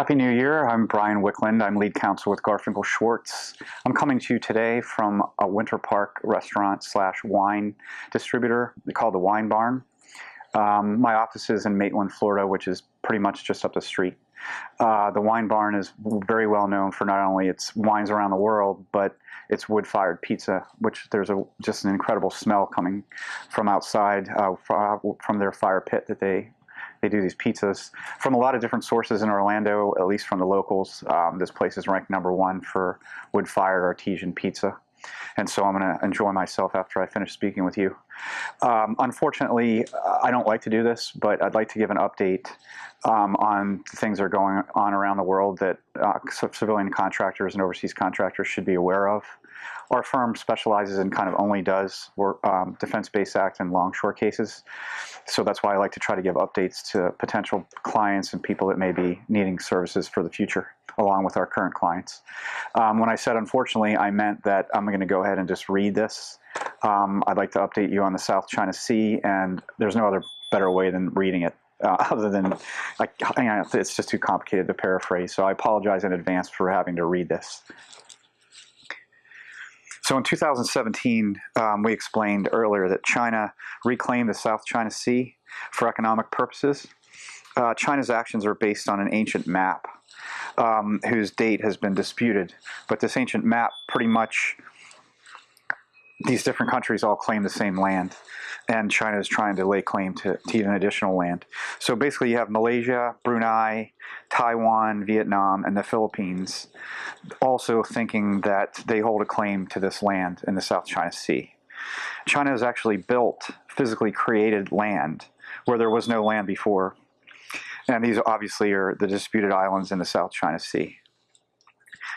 Happy New Year. I'm Brian Wickland. I'm lead counsel with Garfinkel Schwartz. I'm coming to you today from a Winter Park restaurant slash wine distributor called the Wine Barn. My office is in Maitland, Florida, which is pretty much just up the street. The Wine Barn is very well known for not only its wines around the world, but its wood-fired pizza, which there's just an incredible smell coming from outside from their fire pit that they do these pizzas from a lot of different sources in Orlando, at least from the locals. This place is ranked #1 for wood-fired artesian pizza. And so I'm going to enjoy myself after I finish speaking with you. Unfortunately, I don't like to do this, but I'd like to give an update on things that are going on around the world that civilian contractors and overseas contractors should be aware of. Our firm specializes in kind of only does Defense Base Act and longshore cases. So that's why I like to try to give updates to potential clients and people that may be needing services for the future, along with our current clients. When I said unfortunately, I meant that I'm going to go ahead and just read this. I'd like to update you on the South China Sea, and there's no other better way than reading it. Other than, it's just too complicated to paraphrase. So I apologize in advance for having to read this. So in 2017, we explained earlier that China reclaimed the South China Sea for economic purposes. China's actions are based on an ancient map whose date has been disputed. But this ancient map, pretty much, these different countries all claim the same land, and China is trying to lay claim to even additional land. So basically you have Malaysia, Brunei, Taiwan, Vietnam, and the Philippines also thinking that they hold a claim to this land in the South China Sea. China has actually built, physically created land where there was no land before. And these obviously are the disputed islands in the South China Sea.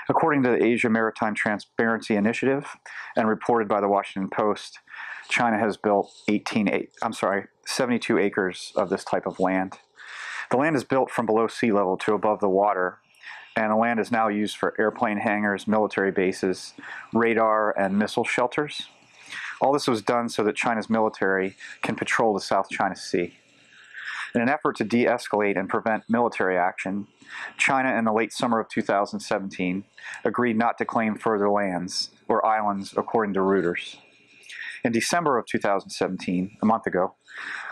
According to the Asia Maritime Transparency Initiative and reported by the Washington Post, China has built 72 acres of this type of land. The land is built from below sea level to above the water, and the land is now used for airplane hangars, military bases, radar, and missile shelters. All this was done so that China's military can patrol the South China Sea. In an effort to de-escalate and prevent military action, China in the late summer of 2017 agreed not to claim further lands or islands according to Reuters. In December of 2017, a month ago,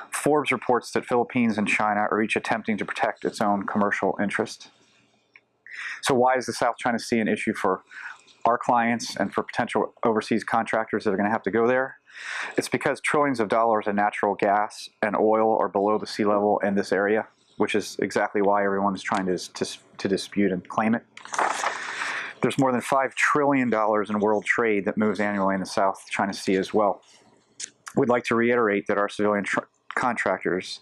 Forbes reports that Philippines and China are each attempting to protect its own commercial interest. So why is the South China Sea an issue for our clients and for potential overseas contractors that are going to have to go there? It's because trillions of dollars in natural gas and oil are below the sea level in this area, which is exactly why everyone is trying to dispute and claim it. There's more than $5 trillion in world trade that moves annually in the South China Sea as well. We'd like to reiterate that our civilian contractors,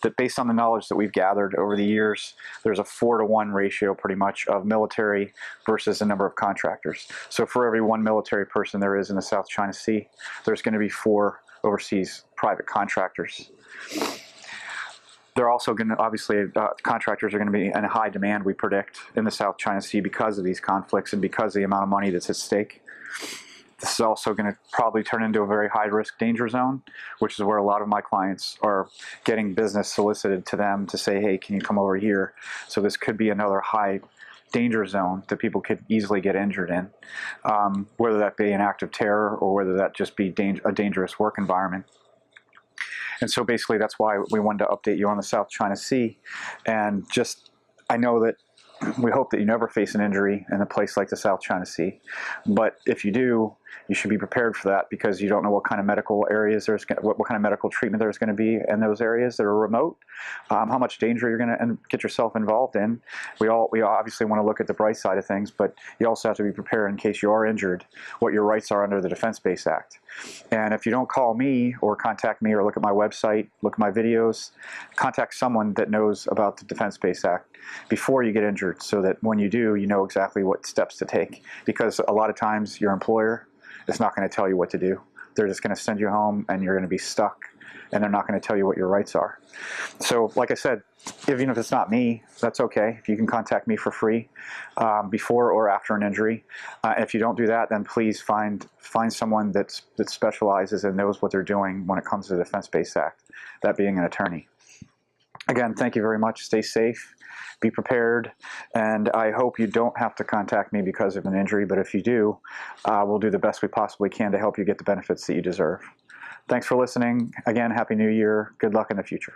that based on the knowledge that we've gathered over the years, there's a 4-to-1 ratio pretty much of military versus the number of contractors. So for every 1 military person there is in the South China Sea, there's going to be 4 overseas private contractors. They're also going to, obviously, contractors are going to be in high demand, we predict, in the South China Sea because of these conflicts and because of the amount of money that's at stake. This is also going to probably turn into a very high-risk danger zone, which is where a lot of my clients are getting business solicited to them to say, hey, can you come over here? So this could be another high danger zone that people could easily get injured in, whether that be an act of terror or whether that just be a dangerous work environment. And so basically that's why we wanted to update you on the South China Sea. And just, I know that we hope that you never face an injury in a place like the South China Sea. But if you do, you should be prepared for that because you don't know what kind of medical areas what kind of medical treatment there's going to be in those areas that are remote, how much danger you're going to get yourself involved in. We obviously want to look at the bright side of things, but you also have to be prepared in case you are injured, what your rights are under the Defense Base Act. And if you don't call me or contact me or look at my website, look at my videos, contact someone that knows about the Defense Base Act before you get injured so that when you do, you know exactly what steps to take. Because a lot of times your employer is not going to tell you what to do. They're just going to send you home and you're going to be stuck and they're not going to tell you what your rights are. So like I said, even if it's not me, that's okay. If you can contact me for free before or after an injury. If you don't do that, then please find someone that specializes and knows what they're doing when it comes to the Defense Base Act, that being an attorney. Again, thank you very much. Stay safe, be prepared, and I hope you don't have to contact me because of an injury, but if you do, we'll do the best we possibly can to help you get the benefits that you deserve. Thanks for listening. Again, Happy New Year. Good luck in the future.